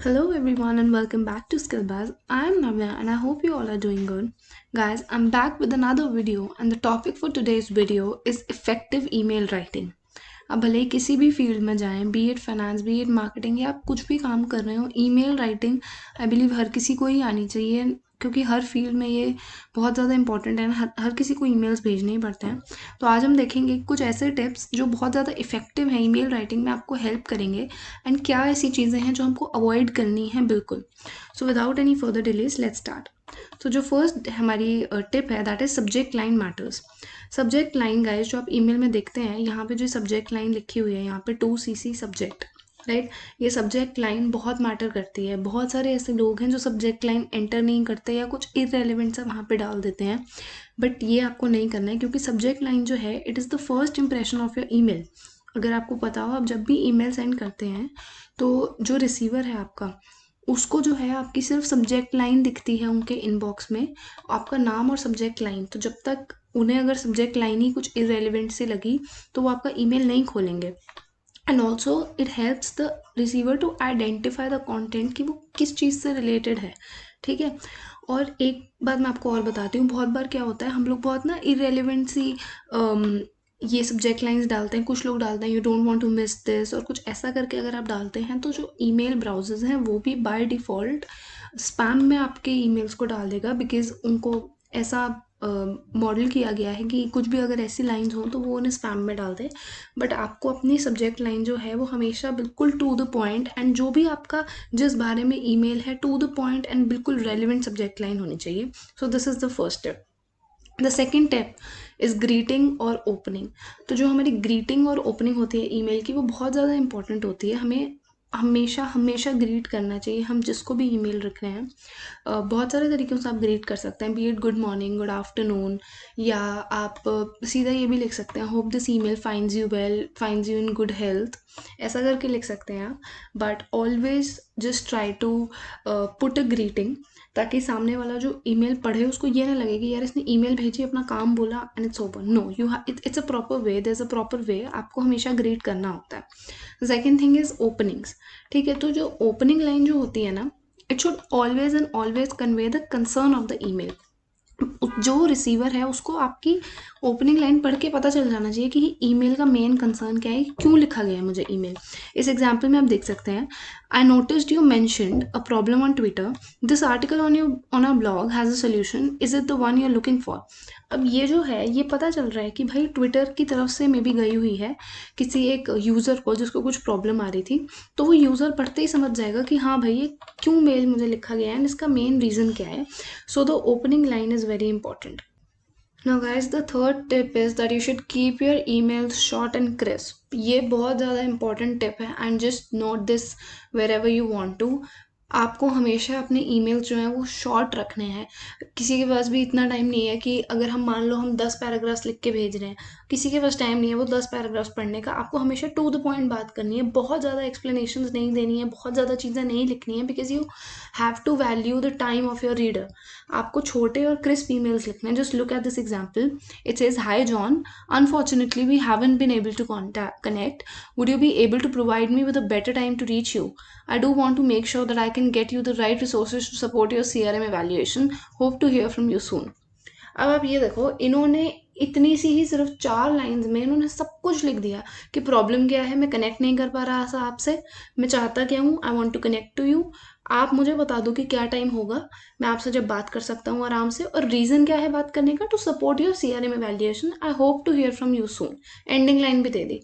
Hello everyone and welcome back to Skillbuzz. I am Navya and I hope you all are doing good. Guys, I'm back with another video and the topic for today's video is effective email writing. अब भले ही किसी भी field में जाएं, B it finance, B it marketing या आप कुछ भी काम कर रहे हो, ईमेल राइटिंग आई बिलीव हर किसी को ही आनी चाहिए क्योंकि हर फील्ड में ये बहुत ज़्यादा इंपॉर्टेंट है। हर किसी को ईमेल्स भेजने ही पड़ते हैं। तो आज हम देखेंगे कुछ ऐसे टिप्स जो बहुत ज़्यादा इफेक्टिव हैं ईमेल राइटिंग में, आपको हेल्प करेंगे एंड क्या ऐसी चीज़ें हैं जो हमको अवॉइड करनी है बिल्कुल। So without any further delays let's start. तो जो फर्स्ट हमारी टिप है that is subject line matters. Subject line guys जो आप ईमेल में देखते हैं, यहाँ पे जो सब्जेक्ट लाइन लिखी हुई है, यहाँ पे 2cc सब्जेक्ट, राइट। ये सब्जेक्ट लाइन बहुत मैटर करती है। बहुत सारे ऐसे लोग हैं जो सब्जेक्ट लाइन एंटर नहीं करते या कुछ इररेलेवेंट सा वहाँ पे डाल देते हैं, बट ये आपको नहीं करना है क्योंकि सब्जेक्ट लाइन जो है it is the first impression of your email. अगर आपको पता हो, आप जब भी ईमेल सेंड करते हैं तो जो रिसीवर है आपका, उसको जो है आपकी सिर्फ सब्जेक्ट लाइन दिखती है उनके इनबॉक्स में, आपका नाम और सब्जेक्ट लाइन। तो जब तक उन्हें अगर सब्जेक्ट लाइन ही कुछ इरेलीवेंट सी लगी तो वो आपका ईमेल नहीं खोलेंगे। And also it helps the receiver to identify the content कि वो किस चीज़ से रिलेटेड है, ठीक है। और एक बात मैं आपको और बताती हूँ, बहुत बार क्या होता है, हम लोग बहुत ना इरेलीवेंट सी ये सब्जेक्ट लाइंस डालते हैं। कुछ लोग डालते हैं you don't want to miss this और कुछ ऐसा करके अगर आप डालते हैं तो जो ईमेल ब्राउजर्स हैं वो भी बाय डिफ़ॉल्ट स्पैम में आपके ईमेल्स को डाल देगा, बिकॉज़ उनको ऐसा मॉडल किया गया है कि कुछ भी अगर ऐसी लाइंस हों तो वो उन्हें स्पैम में डाल दे। बट आपको अपनी सब्जेक्ट लाइन जो है वो हमेशा बिल्कुल टू द पॉइंट, एंड जो भी आपका जिस बारे में ईमेल है टू द पॉइंट एंड बिल्कुल रेलिवेंट सब्जेक्ट लाइन होनी चाहिए। सो this is the first tip. The second tip is greeting और ओपनिंग। तो जो हमारी ग्रीटिंग और ओपनिंग होती है ईमेल की, वो बहुत ज़्यादा इंपॉर्टेंट होती है। हमें हमेशा हमेशा ग्रीट करना चाहिए हम जिसको भी ईमेल रख रहे हैं। बहुत सारे तरीक़ों से आप ग्रीट कर सकते हैं, be it good morning, good afternoon, या आप सीधा ये भी लिख सकते हैं hope this email finds you well, finds you in good health, ऐसा करके लिख सकते हैं आप। But always just try to put a greeting, ताकि सामने वाला जो ईमेल पढ़े उसको ये ना लगे कि यार इसने ईमेल भेजी, अपना काम बोला and it's over. No, it's a proper way, there is a proper way, आपको हमेशा ग्रीट करना होता है। सेकेंड थिंग इज़ ओपनिंग्स, ठीक है। तो जो ओपनिंग लाइन जो होती है ना, it should always and always convey the concern of the email. जो रिसीवर है उसको आपकी ओपनिंग लाइन पढ़ के पता चल जाना चाहिए कि ईमेल का मेन कंसर्न क्या है, क्यों लिखा गया है मुझे ईमेल। इस एग्जांपल में आप देख सकते हैं, I noticed you mentioned a problem on Twitter, this article on a blog has a solution, is it the one you are looking for. अब ये जो है ये पता चल रहा है कि भाई ट्विटर की तरफ से मे बी गई हुई है किसी एक यूज़र को जिसको कुछ प्रॉब्लम आ रही थी, तो वो यूज़र पढ़ते ही समझ जाएगा कि हाँ भाई ये क्यों मेल मुझे लिखा गया है, इसका मेन रीज़न क्या है। So the opening line is very important. Now guys, the third tip is that you should keep your emails short and crisp. ये बहुत ज़्यादा important tip है and just note this wherever you want to. आपको हमेशा अपने emails जो हैं वो शॉर्ट रखने हैं। किसी के पास भी इतना टाइम नहीं है कि अगर हम मान लो हम 10 पैराग्राफ्स लिख के भेज रहे हैं, किसी के पास टाइम नहीं है वो 10 पैराग्राफ्स पढ़ने का। आपको हमेशा टू द पॉइंट बात करनी है, बहुत ज़्यादा एक्सप्लेनेशंस नहीं देनी है, बहुत ज़्यादा चीज़ें नहीं लिखनी है, because you have to value the time of your reader. आपको छोटे और क्रिस्प ईमेल्स लिखने हैं। Just look at this example, it says hi John, unfortunately we haven't been able to connect, would you be able to provide me with a better time to reach you? I do want to make sure that I can get you the right resources to support your CRM evaluation. Hope to hear from you soon. अब आप ये देखो, इन्होंने इतनी सी ही सिर्फ 4 lines में इन्होंने सब कुछ लिख दिया कि प्रॉब्लम क्या है, मैं कनेक्ट नहीं कर पा रहा था आपसे, मैं चाहता क्या हूँ, I want to connect to you, आप मुझे बता दो कि क्या टाइम होगा, मैं आपसे जब बात कर सकता हूँ आराम से, और रीज़न क्या है बात करने का, to support your CRM evaluation, I hope to hear from you soon. Ending line भी दे दी।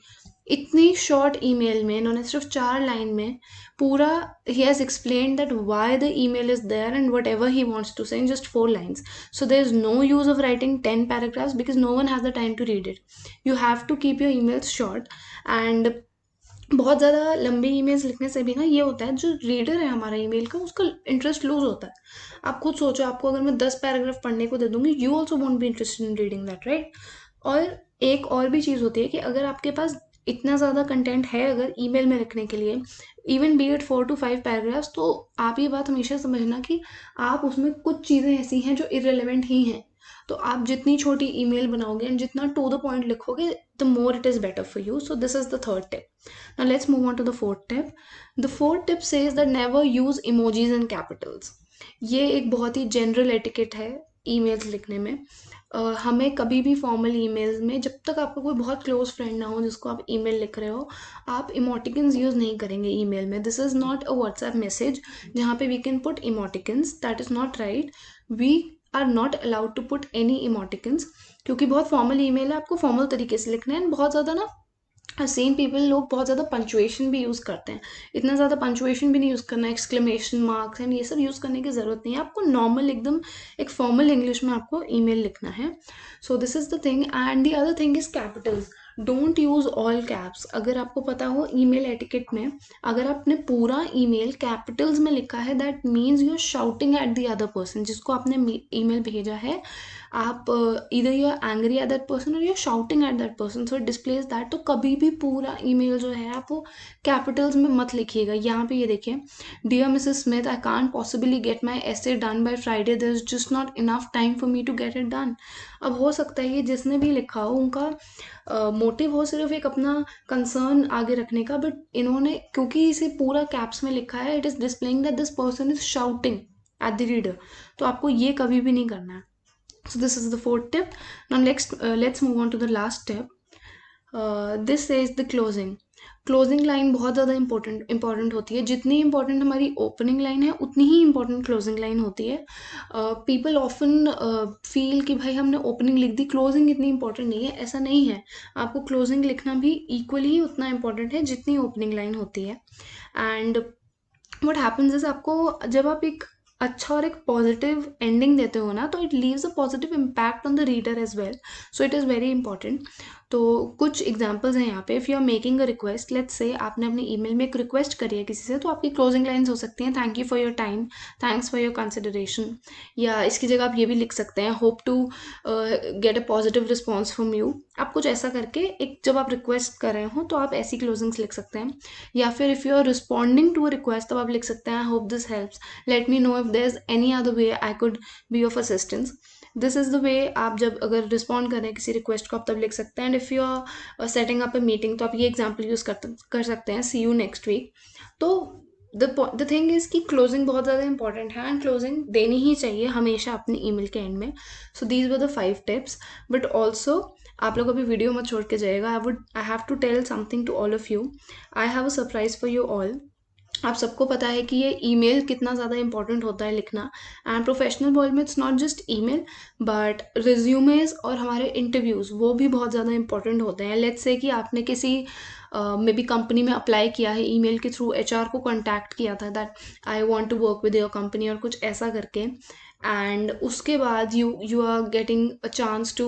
इतनी शॉर्ट ईमेल में इन्होंने सिर्फ 4 लाइन में पूरा, he has explained that why the email is there and whatever he wants to say in just 4 lines. So there is no use of writing 10 paragraphs because no one has the time to read it. You have to keep your emails short, and बहुत ज़्यादा लंबी emails लिखने से भी ना ये होता है, जो रीडर है हमारा ईमेल का उसका इंटरेस्ट लूज होता है। आप खुद सोचो, आपको अगर मैं 10 पैराग्राफ पढ़ने को दे दूंगी, you also want be interested in reading that, right. और एक और भी चीज़ होती है कि अगर आपके पास इतना ज़्यादा कंटेंट है अगर ईमेल में लिखने के लिए, even be it 4 to 5 paragraphs, तो आप ये बात हमेशा समझना कि आप उसमें कुछ चीज़ें ऐसी हैं जो इरेलीवेंट ही हैं। तो आप जितनी छोटी ईमेल बनाओगे एंड जितना टू द पॉइंट लिखोगे, the more it is better for you. So this is the third tip. Now let's move on to the fourth tip. The fourth tip says that never use emojis and capitals. ये एक बहुत ही general etiquette है emails लिखने में. हमें कभी भी फॉर्मल ईमेल्स में, जब तक आपका कोई बहुत क्लोज फ्रेंड ना हो जिसको आप ईमेल लिख रहे हो, आप इमोटिकन्स यूज़ नहीं करेंगे ईमेल में. This is not a WhatsApp message जहाँ पे we can put emoticons. That is not right. We are not allowed to put any emoticons, क्योंकि बहुत फॉर्मल ईमेल है, आपको फॉर्मल तरीके से लिखना है. एंड बहुत ज़्यादा ना सेम पीपल, लोग बहुत ज़्यादा पंचुएशन भी यूज़ करते हैं. इतना ज़्यादा पंचुएशन भी नहीं यूज़ करना, एक्सक्लेमेशन मार्क्स एंड ये सब यूज़ करने की ज़रूरत नहीं है. आपको नॉर्मल एकदम एक फॉर्मल इंग्लिश में आपको ईमेल लिखना है. सो this is the thing. And the other thing is Capitals. Don't use all caps. अगर आपको पता हो ईमेल एटिकेट में, अगर आपने पूरा ईमेल कैपिटल्स में लिखा है, that means you are shouting at the other person. जिसको आपने ईमेल भेजा है, आप इधर you are angry at that person और you are shouting at that person, so it displays that. तो कभी भी पूरा ईमेल जो है आप वो कैपिटल्स में मत लिखिएगा. यहाँ पे ये देखिए, dear Mrs Smith, I can't possibly get my essay done by Friday, there is just not enough time for me to get it done. अब हो सकता है ये जिसने भी लिखा हो उनका मोटिव हो सिर्फ एक अपना कंसर्न आगे रखने का, बट इन्होंने क्योंकि इसे पूरा कैप्स में लिखा है, it is displaying that this person is shouting at the reader. तो आपको ये कभी भी नहीं करना है. So this is the fourth tip. Now let's move on to the last tip. This says the closing. Closing line बहुत ज़्यादा इंपॉर्टेंट होती है. जितनी इंपॉर्टेंट हमारी ओपनिंग लाइन है, उतनी ही इंपॉर्टेंट क्लोजिंग लाइन होती है. पीपल ऑफन फील कि भाई हमने ओपनिंग लिख दी, क्लोजिंग इतनी इंपॉर्टेंट नहीं है. ऐसा नहीं है. आपको क्लोजिंग लिखना भी इक्वली ही उतना इंपॉर्टेंट है जितनी ओपनिंग लाइन होती है. एंड व्हाट हैपन्स इज, आपको जब आप एक अच्छा और एक पॉजिटिव एंडिंग देते हो ना, तो it leaves a positive impact on the reader as well. So it is very important. तो कुछ एग्जांपल्स हैं यहाँ पे. If you are making a request, let's say आपने अपने ईमेल में एक रिक्वेस्ट करी है किसी से, तो आपकी क्लोजिंग लाइंस हो सकती हैं, thank you for your time, thanks for your consideration. या इसकी जगह आप ये भी लिख सकते हैं, hope to get a positive response from you. आप कुछ ऐसा करके एक, जब आप रिक्वेस्ट कर रहे हो तो आप ऐसी क्लोजिंग्स लिख सकते हैं. या फिर if you are responding to a request, तब आप लिख सकते हैं, hope this helps, let me know if there is any other way I could be of assistance. This is the way. आप जब अगर रिस्पॉन्ड कर रहे हैं किसी रिक्वेस्ट को, आप तब लिख सकते हैं. And if you are setting up a meeting, तो आप ये एग्जाम्पल यूज़ कर सकते हैं, सी यू नेक्स्ट वीक. तो द थिंग इज़ कि क्लोजिंग बहुत ज़्यादा इंपॉर्टेंट है, एंड क्लोजिंग देनी ही चाहिए हमेशा अपनी ईमेल के एंड में. So these were the 5 tips. But also आप लोग अभी वीडियो मत छोड़ के जाएगा. I have to tell something to all of you. I have a surprise for you all. आप सबको पता है कि ये ईमेल कितना ज़्यादा इंपॉर्टेंट होता है लिखना. एंड प्रोफेशनल वर्ल्ड में it's not just email, but resumes और हमारे इंटरव्यूज़ वो भी बहुत ज़्यादा इंपॉर्टेंट होते हैं. लेट्स से कि आपने किसी मे बी कंपनी में अप्लाई किया है, ईमेल के थ्रू एचआर को कांटेक्ट किया था that I want to work with your company और कुछ ऐसा करके. एंड उसके बाद you are getting a chance to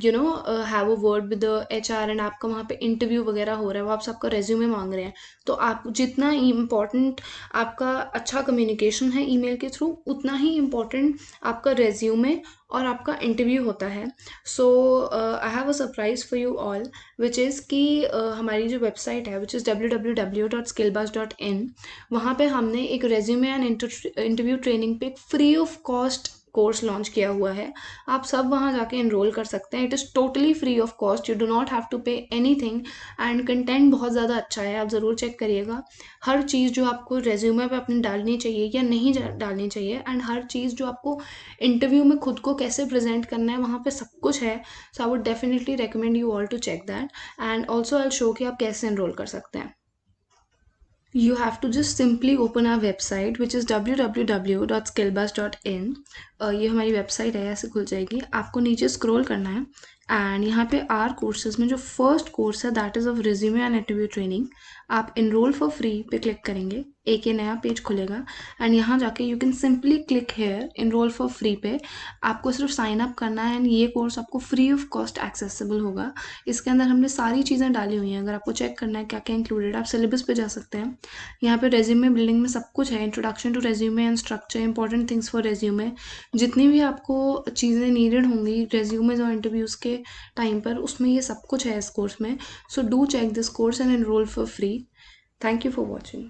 you know have a word with the HR, and आपका वहाँ पे इंटरव्यू वगैरह हो रहा है, वो आपसे आपका रेज्यूमे मांग रहे हैं. तो आप जितना इम्पॉर्टेंट आपका अच्छा कम्युनिकेशन है ईमेल के थ्रू, उतना ही इम्पॉर्टेंट आपका रेज्यूमे और आपका इंटरव्यू होता है. So I have a surprise for you all, which is कि हमारी जो वेबसाइट है, विच इज़ www.skillbuzz.in, वहाँ पे हमने एक रेज्यूमे एंड इंटरव्यू ट्रेनिंग पे एक free of cost course launch किया हुआ है. आप सब वहाँ जाके इनरोल कर सकते हैं. It is totally free of cost, you do not have to pay anything. And content बहुत ज़्यादा अच्छा है, आप ज़रूर चेक करिएगा. हर चीज़ जो आपको रेज्यूमे पे अपनी डालनी चाहिए या नहीं डालनी चाहिए, एंड हर चीज़ जो आपको इंटरव्यू में खुद को कैसे प्रेजेंट करना है, वहाँ पे सब कुछ है. So I would definitely recommend you all to check that. And also I will show कि आप कैसे इनरोल कर सकते हैं. You have to just simply open our website, which is www.skillbuzz.in. ये हमारी वेबसाइट है, ऐसे खुल जाएगी. आपको नीचे स्क्रॉल करना है एंड यहाँ पे आर कोर्सेज में जो फर्स्ट कोर्स है that is of resume and interview training, आप इनरोल फॉर फ्री पे क्लिक करेंगे, एक ये नया पेज खुलेगा. एंड यहाँ जाके you can simply click here enrol for free पे. आपको सिर्फ साइन अप करना है एंड ये कोर्स आपको फ्री ऑफ कॉस्ट एक्सेसिबल होगा. इसके अंदर हमने सारी चीज़ें डाली हुई हैं. अगर आपको चेक करना है क्या क्या इंक्लूडेड, आप सिलेबस पे जा सकते हैं. यहाँ पे रेज्यूमे बिल्डिंग में सब कुछ है, introduction to resume and structure, important things for resume. जितनी भी आपको चीज़ें नीडेड होंगी रेज्यूमेज और इंटरव्यूज़ के टाइम पर, उसमें ये सब कुछ है इस कोर्स में. So do check this course and enrol for free. Thank you for watching.